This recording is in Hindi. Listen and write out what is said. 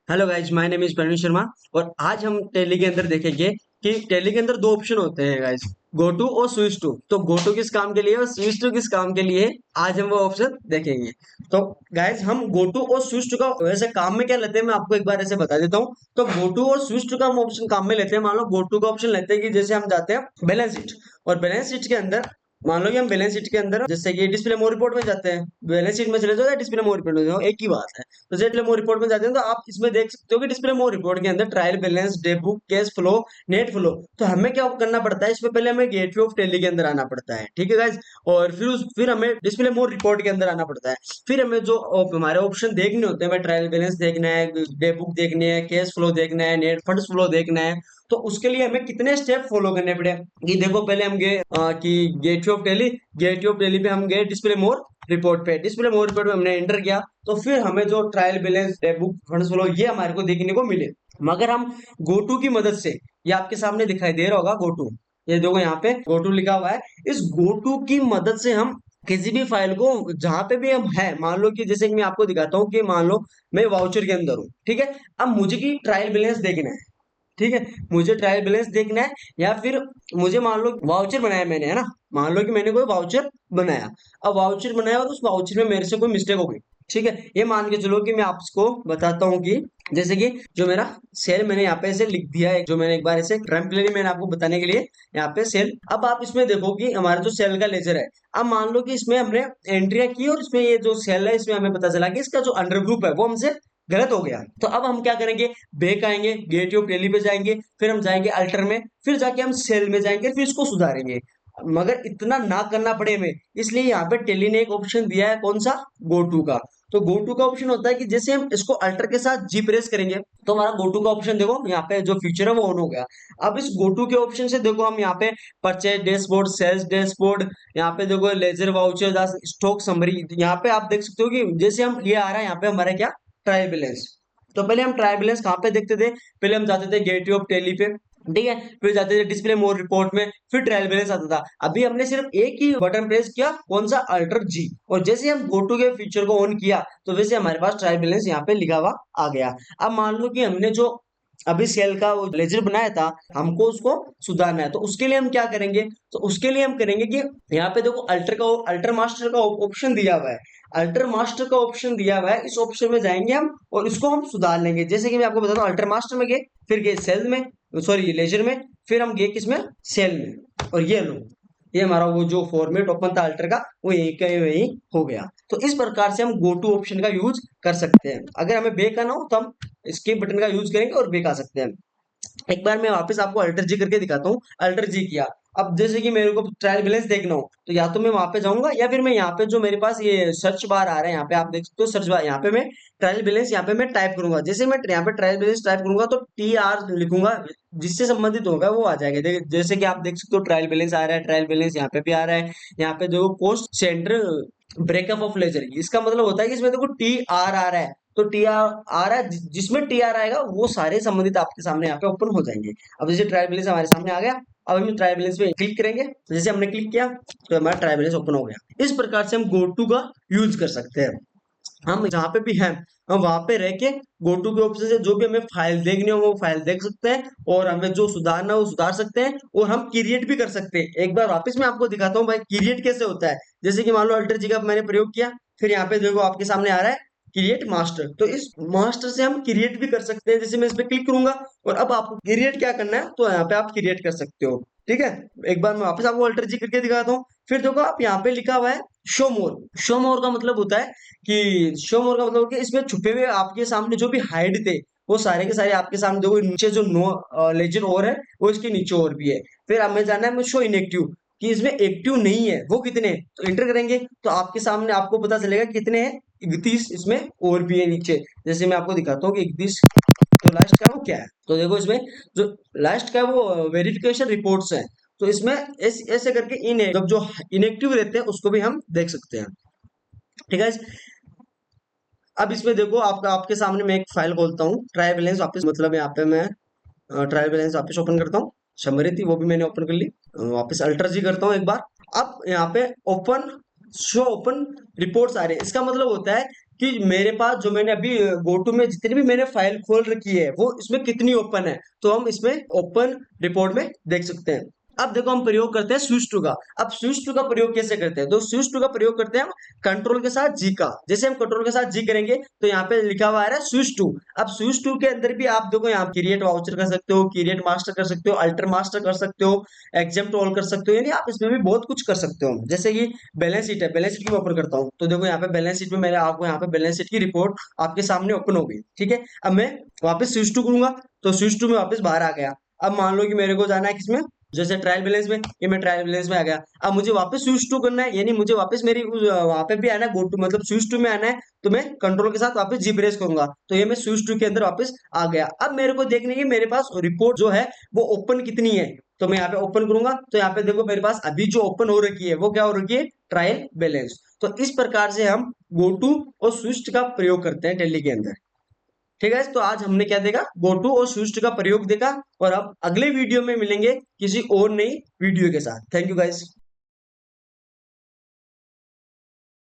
Hello guys, my name is Praveen Sharma. और आज हम टैली के अंदर देखेंगे कि टैली के अंदर दो ऑप्शन होते हैं गाइज, गो टू और स्विच टू। तो गो टू किस काम के लिए और स्विच टू किस काम के लिए, आज हम वो ऑप्शन देखेंगे। तो गाइज, हम गो टू और स्विच टू का वैसे काम में क्या लेते हैं, मैं आपको एक बार ऐसे बता देता हूँ। तो गो टू और स्विच टू का हम ऑप्शन काम में लेते हैं। मान लो गो टू का ऑप्शन लेते हैं कि जैसे हम जाते हैं बैलेंस शीट, और बैलेंस शीट के अंदर मान लो कि हम बैलेंस शीट के अंदर जैसे कि डिस्प्ले मोर रिपोर्ट में जाते हैं, बैलेंस शीट में चले जाओ या डिस्प्ले मोर रिपोर्ट में जाओ, एक ही बात है। तो डिस्प्ले मोर रिपोर्ट में जाते हैं तो आप इसमें देख सकते हो कि डिस्प्ले मोर रिपोर्ट के अंदर trial balance, day book, cash flow, net flow. तो हमें क्या करना पड़ता है, इसमें पहले हमें गेटवे ऑफ टैली के अंदर आना पड़ता है, ठीक है गाइज। और फिर हमें डिस्प्ले मोर रिपोर्ट के अंदर आना पड़ता है। फिर हमें जो हमारे ऑप्शन देखने होते हैं, हमें ट्रायल बैलेंस देखना है, डे बुक देखनी है, कैश फ्लो देखना है, नेट फंड्स फ्लो देखना है। तो उसके लिए हमें कितने स्टेप फॉलो करने पड़े कि देखो, पहले हम गए कि gateway of tally, gateway of tally पे हम गए डिस्प्ले मोर रिपोर्ट पे, डिस्प्ले मोड रिपोर्ट में हमने एंटर किया। तो फिर हमें जो trial balance, book, funds flow, ये हमारे को देखने को मिले। मगर हम गोटू की मदद से, ये आपके सामने दिखाई दे रहा होगा गोटू, ये देखो यहाँ पे गोटू लिखा हुआ है। इस गोटू की मदद से हम किसी भी फाइल को जहां पे भी हम है, मान लो कि जैसे कि मैं आपको दिखाता हूँ कि मान लो मैं वाउचर के अंदर हूँ, ठीक है। अब मुझे की ट्रायल बैलेंस देखना है, ठीक है, मुझे ट्रायल बैलेंस देखना है। या फिर मुझे मान लो वाउचर बनाया मैंने, है ना, मान लो कि मैंने कोई वाउचर बनाया। अब वाउचर बनाया और उस वाउचर में मेरे से कोई मिस्टेक हो गई, ठीक है। ये मान के चलो कि मैं आपको बताता हूँ कि जैसे कि जो मेरा सेल मैंने यहाँ पे ऐसे लिख दिया है, जो मैंने एक बार ऐसे टेम्पलेरी मैंने आपको बताने के लिए यहाँ पे सेल। अब आप इसमें देखो कि हमारा जो सेल का लेजर है, अब मान लो कि इसमें हमने एंट्रिया की और इसमें ये जो सेल है इसमें हमें पता चला कि इसका जो अंडर ग्रुप है वो हमसे गलत हो गया। तो अब हम क्या करेंगे, बैक आएंगे, गेट ऑफ टेली पे जाएंगे, फिर हम जाएंगे अल्टर में, फिर जाके हम सेल में जाएंगे, फिर इसको सुधारेंगे। मगर इतना ना करना पड़े हमें, इसलिए यहाँ पे टेली ने एक ऑप्शन दिया है, कौन सा, गो टू का। तो गो टू का ऑप्शन होता है कि जैसे हम इसको अल्टर के साथ जी प्रेस करेंगे तो हमारा गो टू का ऑप्शन देखो यहाँ पे जो फीचर है वो ऑन हो गया। अब इस गो टू के ऑप्शन से देखो हम यहाँ पे परचेज डैशबोर्ड, सेल्स डैशबोर्ड, यहाँ पे देखो लेजर वाउचर, स्टॉक समरी, यहाँ पे आप देख सकते हो कि जैसे हम ये आ रहा है यहाँ पे हमारा क्या, ट्रायल बैलेंस। तो पहले हम ट्रायल बैलेंस कहाँ पे देखते थे, पहले हम जाते थे गेटवे ऑफ टेली पे, ठीक है, फिर जाते थे डिस्प्ले मोर रिपोर्ट में, फिर ट्रायल बैलेंस आता था। अभी हमने सिर्फ एक ही बटन प्रेस किया, कौन सा, अल्टर जी, और जैसे हम गो टू के फीचर को ऑन किया तो वैसे हमारे पास ट्रायल बैलेंस यहाँ पे लिखा हुआ आ गया। अब मान लो कि हमने जो अभी सेल का वो लेजर बनाया था, हमको उसको सुधारना है, तो उसके लिए हम क्या करेंगे, तो उसके लिए हम करेंगे कि यहाँ पे देखो अल्टर मास्टर का ऑप्शन दिया हुआ है, अल्टर मास्टर का ऑप्शन दिया हुआ है, इस ऑप्शन में जाएंगे हम और इसको हम सुधार लेंगे। जैसे कि मैं आपको बताता हूँ, अल्टर मास्टर में गए, फिर गए सेल में, सॉरी लेजर में, फिर हम गए किसमें, सेल में, और ये लो, ये हमारा वो जो फॉर्मेट ओपन था अल्टर का, वो यही का यही हो गया। तो इस प्रकार से हम गो टू ऑप्शन का यूज कर सकते हैं। अगर हमें बैक आना हो तो हम स्किप बटन का यूज करेंगे और बैक आ सकते हैं। एक बार मैं वापस आपको अल्टर जी करके दिखाता हूँ, अल्टर जी किया। अब जैसे कि मेरे को ट्रायल बैलेंस देखना हो तो या तो मैं वहां पे जाऊंगा, या फिर मैं यहाँ पे जो मेरे पास ये सर्च बार आ रहा है, यहाँ पे आप देख सकते हो सर्च बार, यहाँ पे मैं ट्रायल बैलेंस यहाँ पे मैं टाइप करूंगा। जैसे मैं यहाँ पे ट्रायल बैलेंस टाइप करूंगा तो टी आर लिखूंगा, जिससे संबंधित होगा वो आ जाएगा। जैसे कि आप देख सकते हो ट्रायल बैलेंस आ रहा है, ट्रायल बैलेंस यहाँ पे भी आ रहा है। यहाँ पे जो cost centre breakup of ledger, इसका मतलब होता है कि इसमें देखो टी आर आ रहा है, तो टी आर आ रहा है, जिसमें टी आर आएगा वो सारे संबंधित आपके सामने यहाँ पे ओपन हो जाएंगे। अब जैसे ट्रायल बैलेंस हमारे सामने आ गया, अब हम ट्रायल बैलेंस पे क्लिक करेंगे, तो जैसे हमने क्लिक किया तो हमारा ट्रायल बैलेंस ओपन हो गया। इस प्रकार से हम गो टू का यूज कर सकते हैं। हम जहाँ पे भी हैं, हम वहां पे रह के गो टू के ऑप्शन से जो भी हमें फाइल देखनी हो वो फाइल देख सकते हैं, और हमें जो सुधारना हो वो सुधार सकते हैं, और हम क्रिएट भी कर सकते हैं। एक बार वापस मैं आपको दिखाता हूँ भाई क्रिएट कैसे होता है। जैसे कि मान लो अल्टर जी का मैंने प्रयोग किया, फिर यहाँ पे देखो आपके सामने आ रहा है क्रिएट मास्टर, तो इस मास्टर से हम क्रिएट भी कर सकते हैं। जैसे मैं इस पे क्लिक करूंगा और अब आपको क्रिएट क्या करना है तो यहाँ पे आप क्रिएट कर सकते हो, ठीक है। एक बार मैं वापस आपको अल्टर जी करके दिखाता हूँ। फिर देखो आप यहाँ पे लिखा हुआ है शो मोर। शो मोर का मतलब होता है कि शो मोर का मतलब कि इसमें छुपे हुए आपके सामने जो भी हाइड थे वो सारे के सारे आपके सामने देखो, नीचे जो नो लेजर और है वो इसके नीचे और भी है। फिर हमें जाना है शो इनएक्टिव, कि इसमें एक्टिव नहीं है वो कितने हैं। तो एंटर करेंगे तो आपके सामने आपको पता चलेगा कितने हैं, 31 इसमें और भी है नीचे। जैसे मैं आपको दिखाता हूँ कि 31, तो लास्ट का वो क्या है, तो देखो इसमें जो लास्ट का वो वेरिफिकेशन रिपोर्ट्स है। तो इसमें ऐसे करके इन जब जो इनएक्टिव रहते हैं उसको भी हम देख सकते हैं, ठीक है। अब इसमें देखो आपका आपके सामने मैं एक फाइल खोलता हूँ, ट्राई बैलेंस वापस, मतलब यहाँ पे मैं ट्रायल बैलेंस वापस ओपन करता हूँ, समरी थी वो भी मैंने ओपन कर ली। वापस अल्टर जी करता हूँ एक बार। अब यहाँ पे ओपन शो ओपन रिपोर्ट्स आ रहे हैं, इसका मतलब होता है कि मेरे पास जो मैंने अभी गोटू में जितनी भी मैंने फाइल खोल रखी है वो इसमें कितनी ओपन है, तो हम इसमें ओपन रिपोर्ट में देख सकते हैं। अब देखो हम प्रयोग करते हैं स्विच टू का। अब स्विच टू का प्रयोग कैसे करते हैं, तो स्विच टू का प्रयोग करते हैं हम कंट्रोल के साथ जी का। जैसे हम कंट्रोल के साथ जी करेंगे तो यहाँ पे लिखा हुआ आ रहा है स्विच टू। अब स्विच टू के अंदर भी आप देखो यहाँ क्रिएट वाउचर कर सकते हो, क्रिएट मास्टर कर सकते हो, अल्टर मास्टर कर सकते हो, एग्जेम्प्ट ऑल कर सकते हो, यानी आप इसमें भी बहुत कुछ कर सकते हो। जैसे कि बैलेंस शीट है, बैलेंस शीट की ओपन करता हूँ तो देखो यहाँ पे बैलेंस शीट में मेरे आपको यहाँ पे बैलेंस शीट की रिपोर्ट आपके सामने ओपन हो गई। ठीक है, अब मैं वापस स्विच टू करूंगा तो स्विच टू में वापस बाहर आ गया। अब मान लो कि मेरे को जाना है किसमें, जैसे ट्रायल बैलेंस में, ये मैं ट्रायल बैलेंस में आ गया। अब मुझे वापस स्विच टू करना है, यानी मुझे वापस मेरी वहां पे भी आना है गो टू, मतलब स्विच टू में आना है, तो मैं कंट्रोल के साथ वापस जी प्रेस करूंगा तो ये मैं स्विच टू के अंदर वापस आ गया। अब मेरे को देखने की मेरे पास रिपोर्ट जो है वो ओपन कितनी है, तो मैं यहाँ पे ओपन करूंगा तो यहाँ पे देखो मेरे पास अभी जो ओपन हो रखी है वो क्या हो रखी है, ट्रायल बैलेंस। तो इस प्रकार से हम गो टू और स्विच का प्रयोग करते हैं टैली के अंदर। ठीक है, तो आज हमने क्या देखा, गोटू और स्विच का प्रयोग देखा, और अब अगले वीडियो में मिलेंगे किसी और नई वीडियो के साथ। Thank you guys.